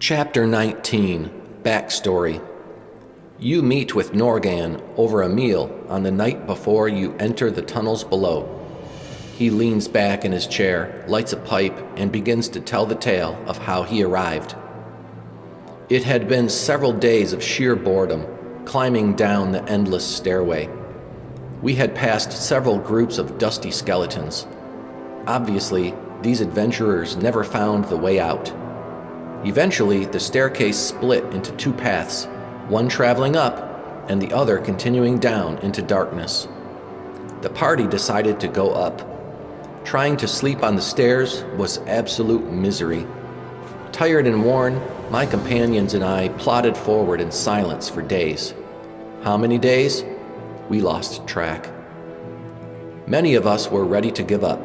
Chapter 19, Backstory. You meet with Norgan over a meal on the night before you enter the tunnels below. He leans back in his chair, lights a pipe, and begins to tell the tale of how he arrived. It had been several days of sheer boredom, climbing down the endless stairway. We had passed several groups of dusty skeletons. Obviously, these adventurers never found the way out. Eventually, the staircase split into two paths, one traveling up and the other continuing down into darkness. The party decided to go up. Trying to sleep on the stairs was absolute misery. Tired and worn, my companions and I plodded forward in silence for days. How many days? We lost track. Many of us were ready to give up,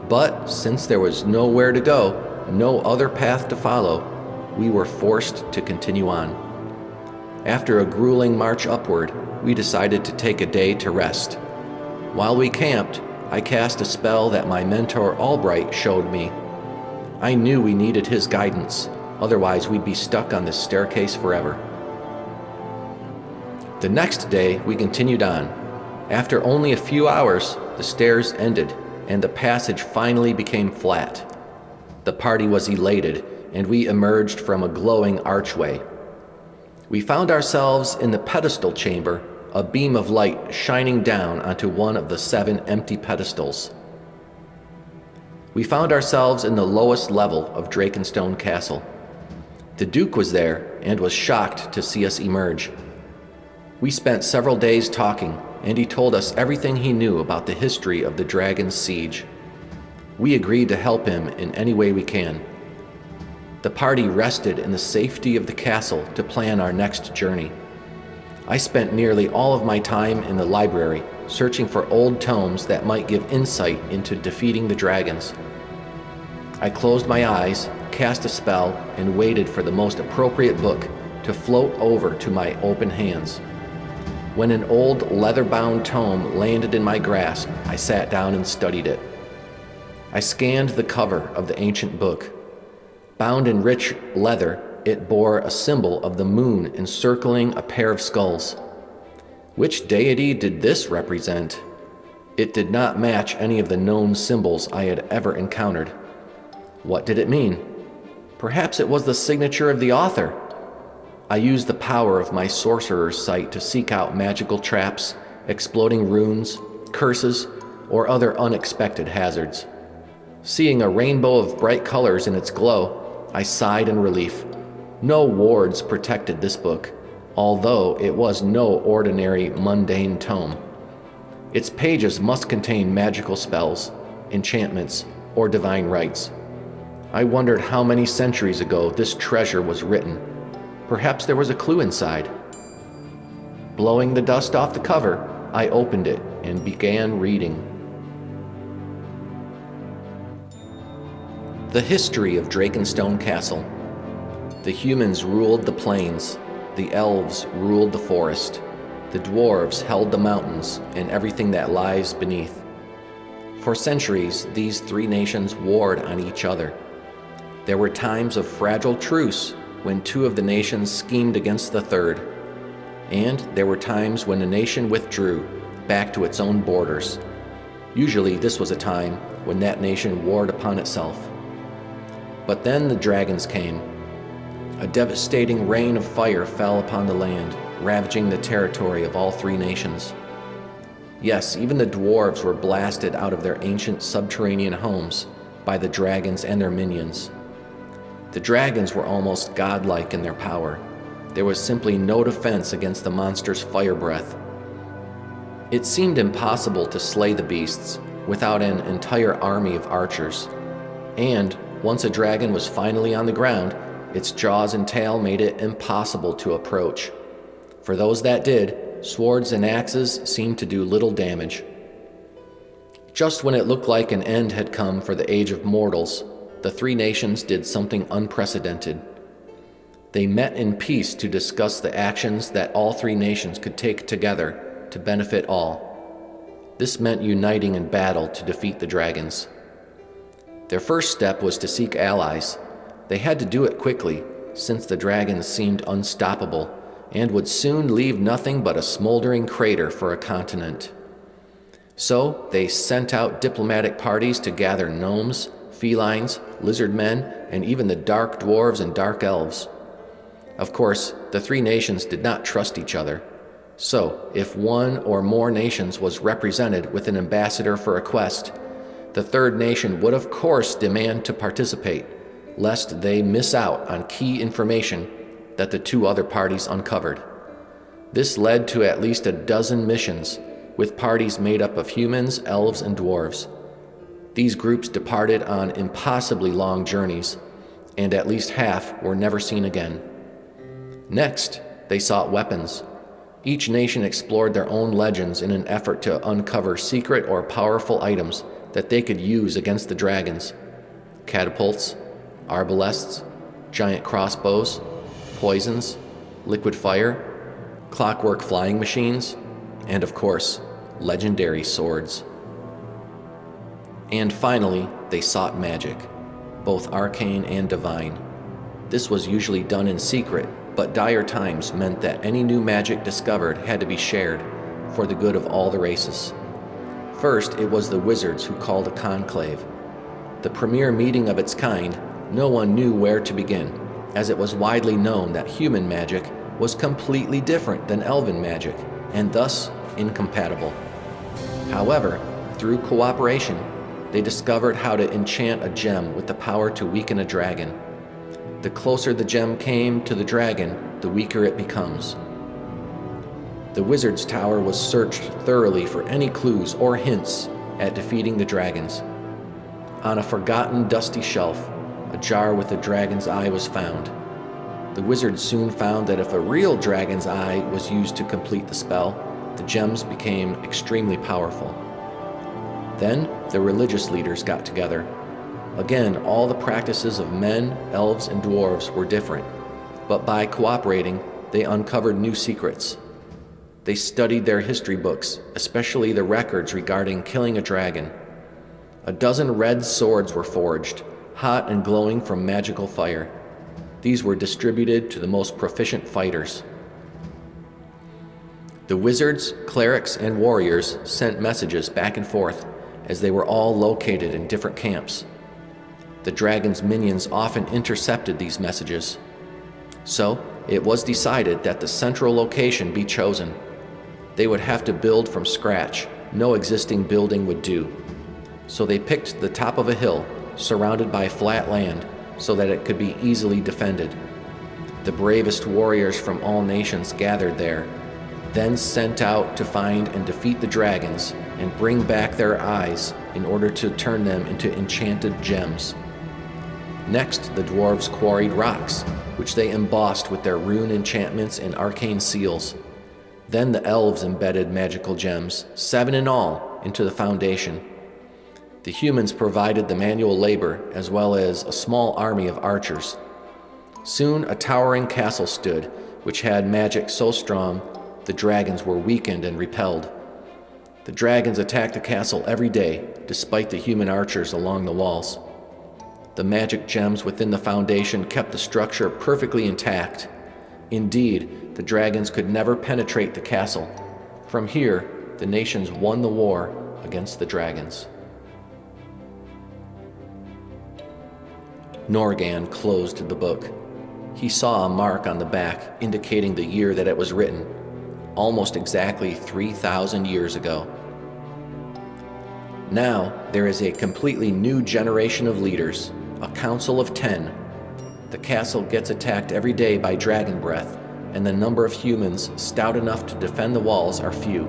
but since there was nowhere to go, no other path to follow, we were forced to continue on. After a grueling march upward, we decided to take a day to rest. While we camped, I cast a spell that my mentor Albright showed me. I knew we needed his guidance, otherwise we'd be stuck on this staircase forever. The next day, we continued on. After only a few hours, the stairs ended, and the passage finally became flat. The party was elated, and we emerged from a glowing archway. We found ourselves in the pedestal chamber, a beam of light shining down onto one of the 7 empty pedestals. We found ourselves in the lowest level of DrakenStone Castle. The Duke was there and was shocked to see us emerge. We spent several days talking, and he told us everything he knew about the history of the dragon's siege. We agreed to help him in any way we can. The party rested in the safety of the castle to plan our next journey. I spent nearly all of my time in the library, searching for old tomes that might give insight into defeating the dragons. I closed my eyes, cast a spell, and waited for the most appropriate book to float over to my open hands. When an old leather-bound tome landed in my grasp, I sat down and studied it. I scanned the cover of the ancient book. Bound in rich leather, it bore a symbol of the moon encircling a pair of skulls. Which deity did this represent? It did not match any of the known symbols I had ever encountered. What did it mean? Perhaps it was the signature of the author. I used the power of my sorcerer's sight to seek out magical traps, exploding runes, curses, or other unexpected hazards. Seeing a rainbow of bright colors in its glow, I sighed in relief. No wards protected this book, although it was no ordinary mundane tome. Its pages must contain magical spells, enchantments, or divine rites. I wondered how many centuries ago this treasure was written. Perhaps there was a clue inside. Blowing the dust off the cover, I opened it and began reading. The history of DrakenStone Castle. The humans ruled the plains, the elves ruled the forest, the dwarves held the mountains and everything that lies beneath. For centuries, these 3 nations warred on each other. There were times of fragile truce when 2 of the nations schemed against the 3rd, and there were times when a nation withdrew back to its own borders. Usually this was a time when that nation warred upon itself. But then the dragons came. A devastating rain of fire fell upon the land, ravaging the territory of all 3 nations. Yes, even the dwarves were blasted out of their ancient subterranean homes by the dragons and their minions. The dragons were almost godlike in their power. There was simply no defense against the monster's fire breath. It seemed impossible to slay the beasts without an entire army of archers. And once a dragon was finally on the ground, its jaws and tail made it impossible to approach. For those that did, swords and axes seemed to do little damage. Just when it looked like an end had come for the age of mortals, the 3 nations did something unprecedented. They met in peace to discuss the actions that all 3 nations could take together to benefit all. This meant uniting in battle to defeat the dragons. Their first step was to seek allies. They had to do it quickly, since the dragons seemed unstoppable and would soon leave nothing but a smoldering crater for a continent. So they sent out diplomatic parties to gather gnomes, felines, lizard men, and even the dark dwarves and dark elves. Of course, the three nations did not trust each other. So, if one or more nations was represented with an ambassador for a quest, the third nation would of course demand to participate, lest they miss out on key information that the two other parties uncovered. This led to at least a dozen missions, with parties made up of humans, elves, and dwarves. These groups departed on impossibly long journeys, and at least half were never seen again. Next, they sought weapons. Each nation explored their own legends in an effort to uncover secret or powerful items that they could use against the dragons. Catapults, arbalests, giant crossbows, poisons, liquid fire, clockwork flying machines, and of course, legendary swords. And finally, they sought magic, both arcane and divine. This was usually done in secret, but dire times meant that any new magic discovered had to be shared for the good of all the races. First, it was the wizards who called a conclave. The premier meeting of its kind, no one knew where to begin, as it was widely known that human magic was completely different than elven magic, and thus incompatible. However, through cooperation, they discovered how to enchant a gem with the power to weaken a dragon. The closer the gem came to the dragon, the weaker it becomes. The wizard's tower was searched thoroughly for any clues or hints at defeating the dragons. On a forgotten dusty shelf, a jar with a dragon's eye was found. The wizard soon found that if a real dragon's eye was used to complete the spell, the gems became extremely powerful. Then the religious leaders got together. Again, all the practices of men, elves, and dwarves were different, but by cooperating, they uncovered new secrets. They studied their history books, especially the records regarding killing a dragon. A dozen red swords were forged, hot and glowing from magical fire. These were distributed to the most proficient fighters. The wizards, clerics, and warriors sent messages back and forth, as they were all located in different camps. The dragon's minions often intercepted these messages. So, it was decided that the central location be chosen. They would have to build from scratch. No existing building would do. So they picked the top of a hill, surrounded by flat land, so that it could be easily defended. The bravest warriors from all nations gathered there, then sent out to find and defeat the dragons and bring back their eyes in order to turn them into enchanted gems. Next, the dwarves quarried rocks, which they embossed with their rune enchantments and arcane seals. Then the elves embedded magical gems, 7 in all, into the foundation. The humans provided the manual labor as well as a small army of archers. Soon a towering castle stood, which had magic so strong the dragons were weakened and repelled. The dragons attacked the castle every day, despite the human archers along the walls. The magic gems within the foundation kept the structure perfectly intact. Indeed, the dragons could never penetrate the castle. From here, the nations won the war against the dragons. Norgan closed the book. He saw a mark on the back indicating the year that it was written, almost exactly 3,000 years ago. Now, there is a completely new generation of leaders, a council of 10. The castle gets attacked every day by dragon breath, and the number of humans stout enough to defend the walls are few.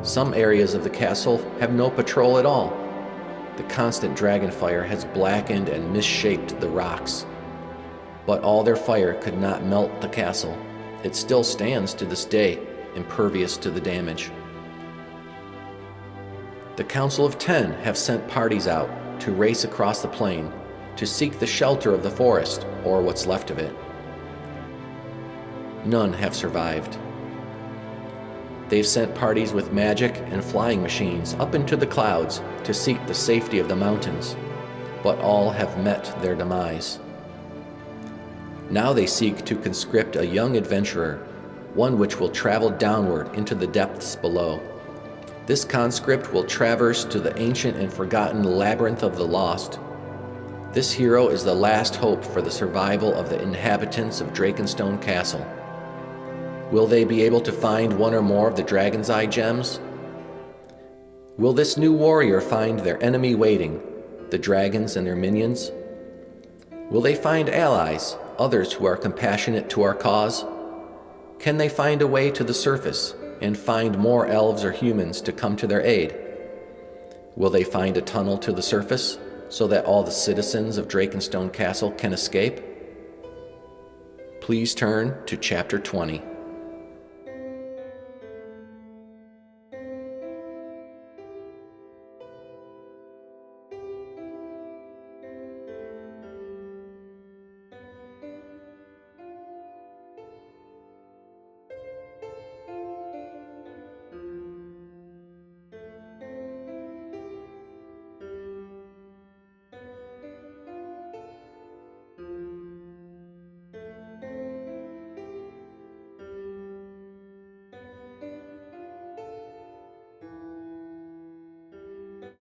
Some areas of the castle have no patrol at all. The constant dragon fire has blackened and misshaped the rocks. But all their fire could not melt the castle. It still stands to this day, impervious to the damage. The Council of 10 have sent parties out to race across the plain to seek the shelter of the forest, or what's left of it. None have survived. They've sent parties with magic and flying machines up into the clouds to seek the safety of the mountains, but all have met their demise. Now they seek to conscript a young adventurer, one which will travel downward into the depths below. This conscript will traverse to the ancient and forgotten labyrinth of the lost. This hero is the last hope for the survival of the inhabitants of DrakenStone Castle. Will they be able to find one or more of the Dragon's Eye gems? Will this new warrior find their enemy waiting, the dragons and their minions? Will they find allies, others who are compassionate to our cause? Can they find a way to the surface and find more elves or humans to come to their aid? Will they find a tunnel to the surface so that all the citizens of DrakenStone Castle can escape? Please turn to Chapter 20.